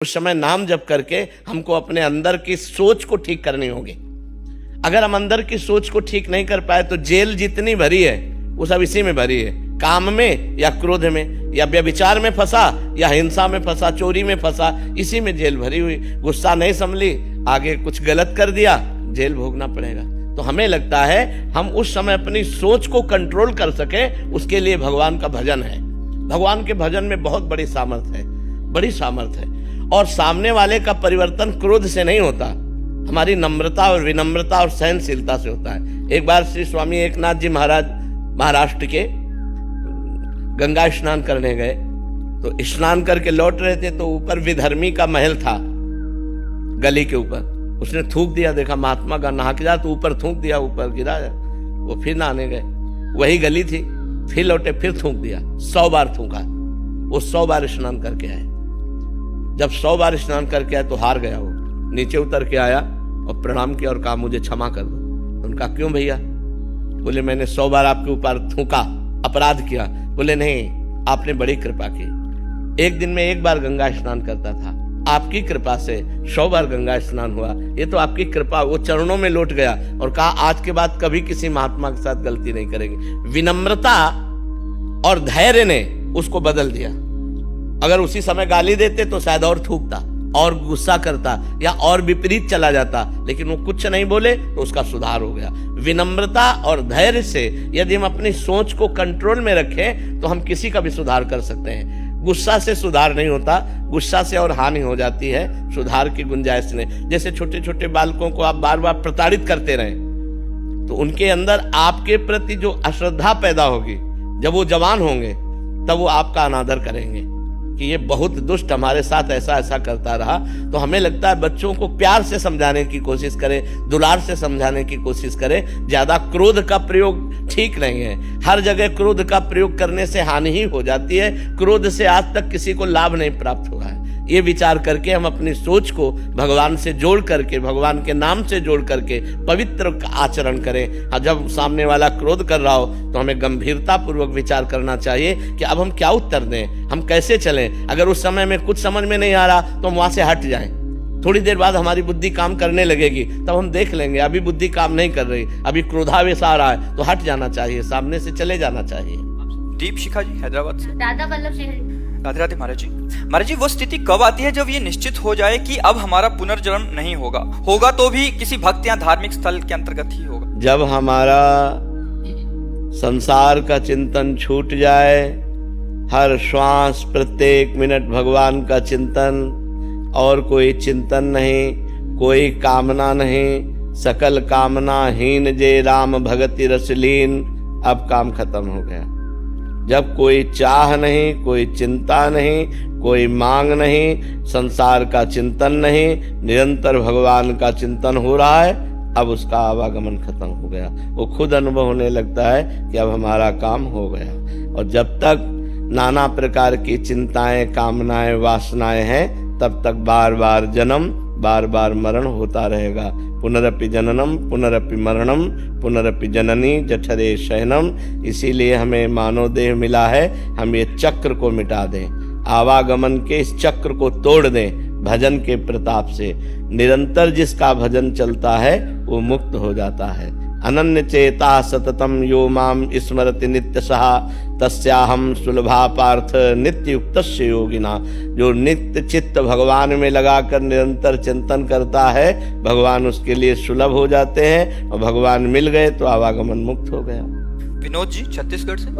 उस समय नाम जप करके हमको अपने अंदर की सोच को ठीक करनी होगी। अगर हम अंदर की सोच को ठीक नहीं कर पाए तो जेल जितनी भरी है वो सब इसी में भरी है, काम में या क्रोध में या व्यभिचार में फंसा या हिंसा में फंसा, चोरी में फंसा, इसी में जेल भरी हुई। गुस्सा नहीं संभली, आगे कुछ गलत कर दिया, जेल भोगना पड़ेगा। तो हमें लगता है हम उस समय अपनी सोच को कंट्रोल कर सके, उसके लिए भगवान का भजन है। भगवान के भजन में बहुत बड़ी सामर्थ्य है, बड़ी सामर्थ्य है। और सामने वाले का परिवर्तन क्रोध से नहीं होता, हमारी नम्रता और विनम्रता और सहनशीलता से होता है। एक बार श्री स्वामी एकनाथ जी महाराज महाराष्ट्र के गंगा स्नान करने गए, तो स्नान करके लौट रहे थे, तो ऊपर विधर्मी का महल था गली के ऊपर। उसने थूक दिया, देखा महात्मा का नहा के जा, तो ऊपर थूक दिया, ऊपर गिरा। वो फिर नहाने गए, वही गली थी, फिर लौटे, फिर थूक दिया, 100 बार थूका। वो 100 बार स्नान करके आए। जब 100 बार स्नान करके आए तो हार गया। वो नीचे उतर के आया और प्रणाम किया और कहा मुझे क्षमा कर दो। उनका क्यों भैया? बोले मैंने 100 बार आपके ऊपर थूका, अपराध किया। बोले नहीं, आपने बड़ी कृपा की। एक दिन में 1 बार गंगा स्नान करता था, आपकी कृपा से 100 बार गंगा स्नान हुआ। ये तो आपकी कृपा। वो चरणों में लौट गया और कहा आज के बाद कभी किसी महात्मा के साथ गलती नहीं करेंगे। विनम्रता और धैर्य ने उसको बदल दिया। अगर उसी समय गाली देते तो शायद और थूकता और गुस्सा करता या और विपरीत चला जाता, लेकिन वो कुछ नहीं बोले तो उसका सुधार हो गया। विनम्रता और धैर्य से यदि हम अपनी सोच को कंट्रोल में रखें तो हम किसी का भी सुधार कर सकते हैं। गुस्सा से सुधार नहीं होता, गुस्सा से और हानि हो जाती है, सुधार की गुंजाइश नहीं। जैसे छोटे छोटे बालकों को आप बार बार प्रताड़ित करते रहें तो उनके अंदर आपके प्रति जो अश्रद्धा पैदा होगी, जब वो जवान होंगे तब वो आपका अनादर करेंगे कि ये बहुत दुष्ट हमारे साथ ऐसा ऐसा करता रहा। तो हमें लगता है बच्चों को प्यार से समझाने की कोशिश करें, दुलार से समझाने की कोशिश करें। ज्यादा क्रोध का प्रयोग ठीक नहीं है। हर जगह क्रोध का प्रयोग करने से हानि ही हो जाती है। क्रोध से आज तक किसी को लाभ नहीं प्राप्त हुआ है। ये विचार करके हम अपनी सोच को भगवान से जोड़ करके, भगवान के नाम से जोड़ करके पवित्र आचरण करें। और जब सामने वाला क्रोध कर रहा हो तो हमें गंभीरता पूर्वक विचार करना चाहिए कि अब हम क्या उत्तर दें, हम कैसे चलें। अगर उस समय में कुछ समझ में नहीं आ रहा तो हम वहां से हट जाएं। थोड़ी देर बाद हमारी बुद्धि काम करने लगेगी, तब हम देख लेंगे अभी बुद्धि काम नहीं कर रही, अभी क्रोधावेश आ रहा है, तो हट जाना चाहिए, सामने से चले जाना चाहिए। दीप शिखा जी हैदराबाद से। राधा वल्लभ शहरी। राधे राधे महाराज जी। महाराज जी, वो स्थिति कब आती है जब ये निश्चित हो जाए कि अब हमारा पुनर्जन्म नहीं होगा, होगा तो भी किसी भक्त या धार्मिक स्थल के अंतर्गत ही होगा? जब हमारा संसार का चिंतन छूट जाए, हर श्वास प्रत्येक मिनट भगवान का चिंतन, और कोई चिंतन नहीं, कोई कामना नहीं, सकल कामना हीन जे राम भगति रसलीन। अब काम खत्म हो गया। जब कोई चाह नहीं, कोई चिंता नहीं, कोई मांग नहीं, संसार का चिंतन नहीं, निरंतर भगवान का चिंतन हो रहा है, अब उसका आवागमन खत्म हो गया। वो खुद अनुभव होने लगता है कि अब हमारा काम हो गया। और जब तक नाना प्रकार की चिंताएं, कामनाएं, वासनाएं हैं, तब तक बार बार जन्म, बार बार मरण होता रहेगा। पुनरपि जननम पुनरपि मरणम पुनरपि जननी जठरे शयनम। इसीलिए हमें मानव देह मिला है, हम ये चक्र को मिटा दें, आवागमन के इस चक्र को तोड़ दें भजन के प्रताप से। निरंतर जिसका भजन चलता है वो मुक्त हो जाता है। अनन्य चेता सततम यो माम स्मरति नित्य सहा तस्याहम सुलभा पार्थ नित्य युक्तस्य योगिना। जो नित्य चित्त भगवान में लगाकर निरंतर चिंतन करता है, भगवान उसके लिए सुलभ हो जाते हैं, और भगवान मिल गए तो आवागमन मुक्त हो गया। विनोद जी छत्तीसगढ़ से।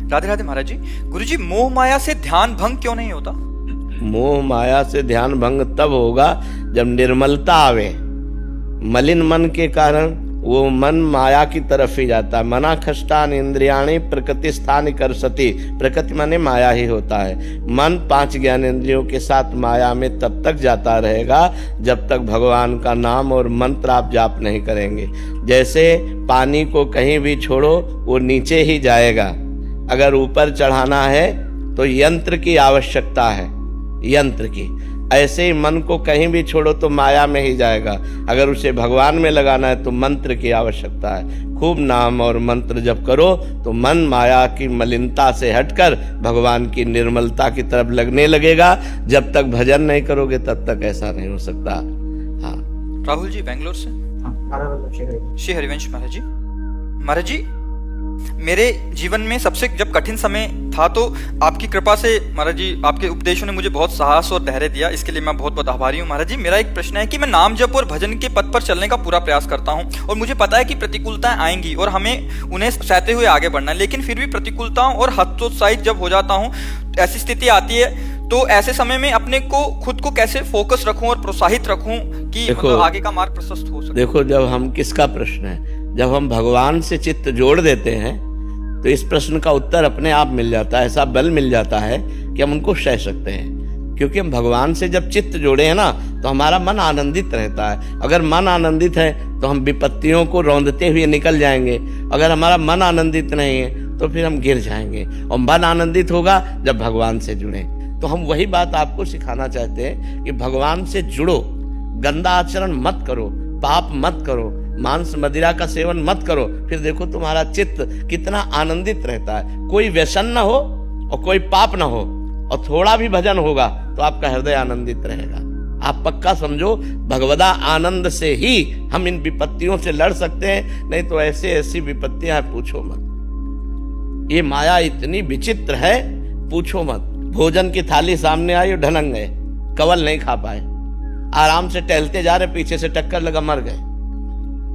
राधे राधे महाराज जी। गुरु जी, मोह माया से ध्यान भंग क्यों नहीं होता? मोह माया से ध्यान भंग तब होगा जब निर्मलता आवे। मलिन मन के कारण वो मन माया की तरफ ही जाता है। मना खष्टान इंद्रियाणी प्रकृति स्थान कर सती। प्रकृति माने माया ही होता है। मन 5 ज्ञानेंद्रियों के साथ माया में तब तक जाता रहेगा जब तक भगवान का नाम और मंत्र आप जाप नहीं करेंगे। जैसे पानी को कहीं भी छोड़ो वो नीचे ही जाएगा। अगर ऊपर चढ़ाना है तो यंत्र की आवश्यकता है, यंत्र की। ऐसे ही मन को कहीं भी छोड़ो तो माया में ही जाएगा। अगर उसे भगवान में लगाना है तो मंत्र की आवश्यकता है। खूब नाम और मंत्र जप करो तो मन माया की मलिनता से हटकर भगवान की निर्मलता की तरफ लगने लगेगा। जब तक भजन नहीं करोगे तब तक ऐसा नहीं हो सकता। हाँ राहुल जी बेंगलोर से। श्री हरिवंश महाराज जी। महाराज जी, मेरे जीवन में सबसे जब कठिन समय था तो आपकी कृपा से महाराज जी, आपके उपदेशों ने मुझे बहुत साहस और धैर्य दिया। इसके लिए मैं बहुत बहुत आभारी हूँ। महाराज जी, मेरा एक प्रश्न है कि मैं नाम जप और भजन के पथ पर चलने का पूरा प्रयास करता हूँ और मुझे पता है कि प्रतिकूलताएं आएंगी और हमें उन्हें सहते हुए आगे बढ़ना है, लेकिन फिर भी प्रतिकूलताओं और हतोत्साहित जब हो जाता हूँ, ऐसी स्थिति आती है, तो ऐसे समय में अपने को खुद को कैसे फोकस रखूं और प्रोत्साहित रखूं कि मतलब आगे का मार्ग प्रशस्त हो सके। देखो, जब हम किसका प्रश्न है, जब हम भगवान से चित्त जोड़ देते हैं तो इस प्रश्न का उत्तर अपने आप मिल जाता है। ऐसा बल मिल जाता है कि हम उनको सह सकते हैं, क्योंकि हम भगवान से जब चित्त जोड़े हैं ना तो हमारा मन आनंदित रहता है। अगर मन आनंदित है तो हम विपत्तियों को रौंदते हुए निकल जाएंगे। अगर हमारा मन आनंदित नहीं है तो फिर हम गिर जाएंगे। और मन आनंदित होगा जब भगवान से जुड़े। तो हम वही बात आपको सिखाना चाहते हैं कि भगवान से जुड़ो, गंदा आचरण मत करो, पाप मत करो, मांस मदिरा का सेवन मत करो। फिर देखो तुम्हारा चित्त कितना आनंदित रहता है। कोई व्यसन न हो और कोई पाप न हो और थोड़ा भी भजन होगा तो आपका हृदय आनंदित रहेगा। आप पक्का समझो, भगवदा आनंद से ही हम इन विपत्तियों से लड़ सकते हैं। नहीं तो ऐसे ऐसी विपत्तियां पूछो मत। ये माया इतनी विचित्र है, पूछो मत। भोजन की थाली सामने आई और ढनक गए, कवल नहीं खा पाए। आराम से टहलते जा रहे, पीछे से टक्कर लगा, मर गए।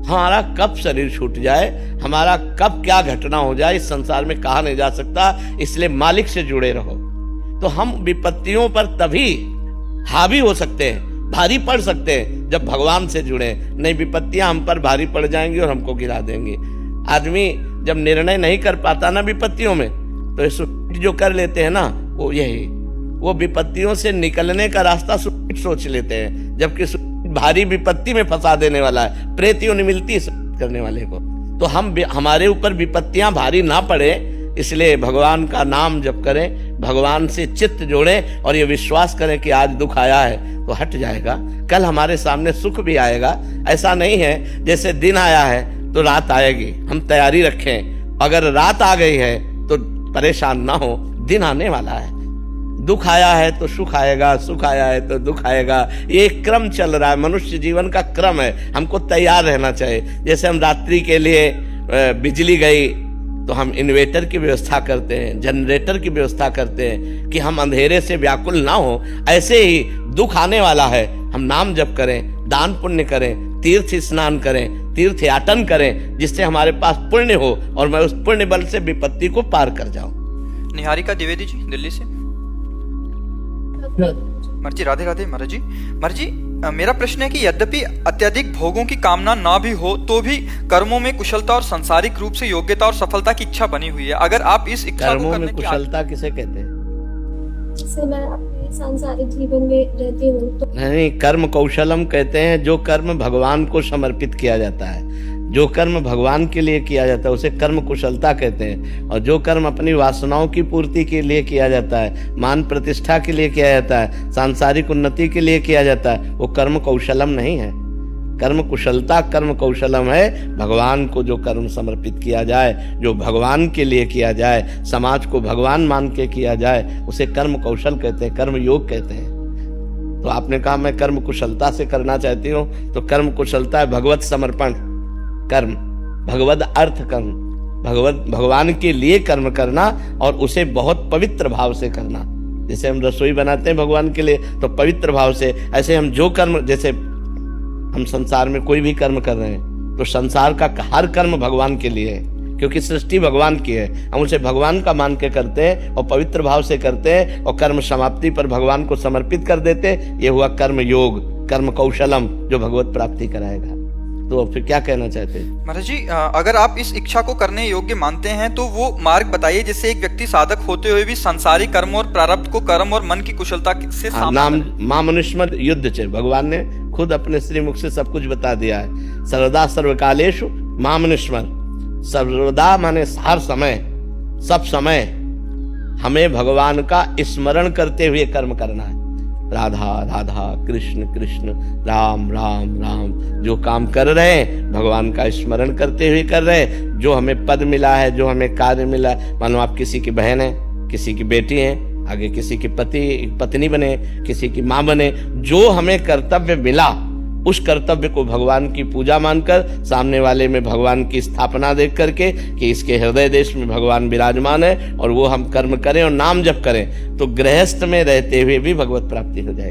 हमारा कब शरीर छूट जाए, हमारा कब क्या घटना हो जाए, इस संसार में कहा नहीं जा सकता। इसलिए मालिक से जुड़े रहो। तो हम विपत्तियों पर तभी हावी हो सकते हैं, भारी पड़ सकते हैं, जब भगवान से जुड़े। नहीं, विपत्तियां हम पर भारी पड़ जाएंगी और हमको गिरा देंगी। आदमी जब निर्णय नहीं कर पाता ना विपत्तियों में, तो सुसाइड जो कर लेते हैं ना, वो विपत्तियों से निकलने का रास्ता सोच लेते हैं, जबकि भारी विपत्ति में फंसा देने वाला है। प्रेतियों ने मिलती है करने वाले को। तो हमारे ऊपर विपत्तियां भारी ना पड़े, इसलिए भगवान का नाम जप करें, भगवान से चित्त जोड़ें और ये विश्वास करें कि आज दुख आया है तो हट जाएगा, कल हमारे सामने सुख भी आएगा। ऐसा नहीं है जैसे दिन आया है तो रात आएगी, हम तैयारी रखें। अगर रात आ गई है तो परेशान ना हो, दिन आने वाला है। दुख आया है तो सुख आएगा, सुख आया है तो दुख आएगा। ये क्रम चल रहा है, मनुष्य जीवन का क्रम है। हमको तैयार रहना चाहिए। जैसे हम रात्रि के लिए बिजली गई तो हम इन्वर्टर की व्यवस्था करते हैं, जनरेटर की व्यवस्था करते हैं कि हम अंधेरे से व्याकुल ना हो। ऐसे ही दुख आने वाला है, हम नाम जप करें, दान पुण्य करें, तीर्थ स्नान करें, तीर्थ याटन करें, जिससे हमारे पास पुण्य हो और मैं उस पुण्य बल से विपत्ति को पार कर जाऊं। निहारिका द्विवेदी जी दिल्ली से। महाराज जी राधे राधे। महाराज जी, मेरा प्रश्न है कि यद्यपि अत्यधिक भोगों की कामना ना भी हो तो भी कर्मों में कुशलता और सांसारिक रूप से योग्यता और सफलता की इच्छा बनी हुई है। अगर आप इस इच्छा को करने की कुशलता किसे कहते हैं? जैसे मैं अपने सांसारिक जीवन में रहती हूँ तो नहीं, कर्म कौशलम कहते हैं जो कर्म भगवान को समर्पित किया जाता है। जो कर्म भगवान के लिए किया जाता है उसे कर्म कुशलता कहते हैं। और जो कर्म अपनी वासनाओं की पूर्ति के लिए किया जाता है, मान प्रतिष्ठा के लिए किया जाता है, सांसारिक उन्नति के लिए किया जाता है, वो कर्म कौशलम नहीं है। कर्म कुशलता कर्म कौशलम है। भगवान को जो कर्म समर्पित किया जाए, जो भगवान के लिए किया जाए, समाज को भगवान मान के किया जाए, उसे कर्म कौशल कहते हैं, कर्म योग कहते हैं। तो आपने कहा मैं कर्म कुशलता से करना चाहती हूँ, तो कर्म कुशलता है भगवत समर्पण कर्म, भगवत अर्थ कर्म, भगवान के लिए कर्म करना और उसे बहुत पवित्र भाव से करना। जैसे हम रसोई बनाते हैं भगवान के लिए तो पवित्र भाव से, ऐसे हम जो कर्म, जैसे हम संसार में कोई भी कर्म कर रहे हैं तो संसार का हर कर्म भगवान के लिए है, क्योंकि सृष्टि भगवान की है। हम उसे भगवान का मान के करते हैं और पवित्र भाव से करते हैं और कर्म समाप्ति पर भगवान को समर्पित कर देते हैं। ये हुआ कर्म योग, कर्म कौशलम, जो भगवत प्राप्ति कराएगा। तो फिर क्या कहना चाहते हैं? महाराज जी, अगर आप इस इच्छा को करने योग्य मानते हैं तो वो मार्ग बताइए जिससे एक व्यक्ति साधक होते हुए भी संसारी कर्म और प्रारब्ध को कर्म और मन की कुशलता से नाम मां मनुष्मद युद्ध चे, भगवान ने खुद अपने श्रीमुख से सब कुछ बता दिया है। सर्वदा सर्वकालेषु मां मनुष्मद, सर्वदा माने हर समय, सब समय हमें भगवान का स्मरण करते हुए कर्म करना है। राधा राधा कृष्ण कृष्ण राम राम राम। जो काम कर रहे हैं भगवान का स्मरण करते हुए कर रहे हैं। जो हमें पद मिला है, जो हमें कार्य मिला है, मानो आप किसी की बहन है, किसी की बेटी है, आगे किसी की पत्नी बने, किसी की माँ बने, जो हमें कर्तव्य मिला उस कर्तव्य को भगवान की पूजा मानकर, सामने वाले में भगवान की स्थापना देख करके कि इसके हृदय देश में भगवान विराजमान है, और वो हम कर्म करें और नाम जप करें तो गृहस्थ में रहते हुए भी भगवत प्राप्ति हो जाएगी।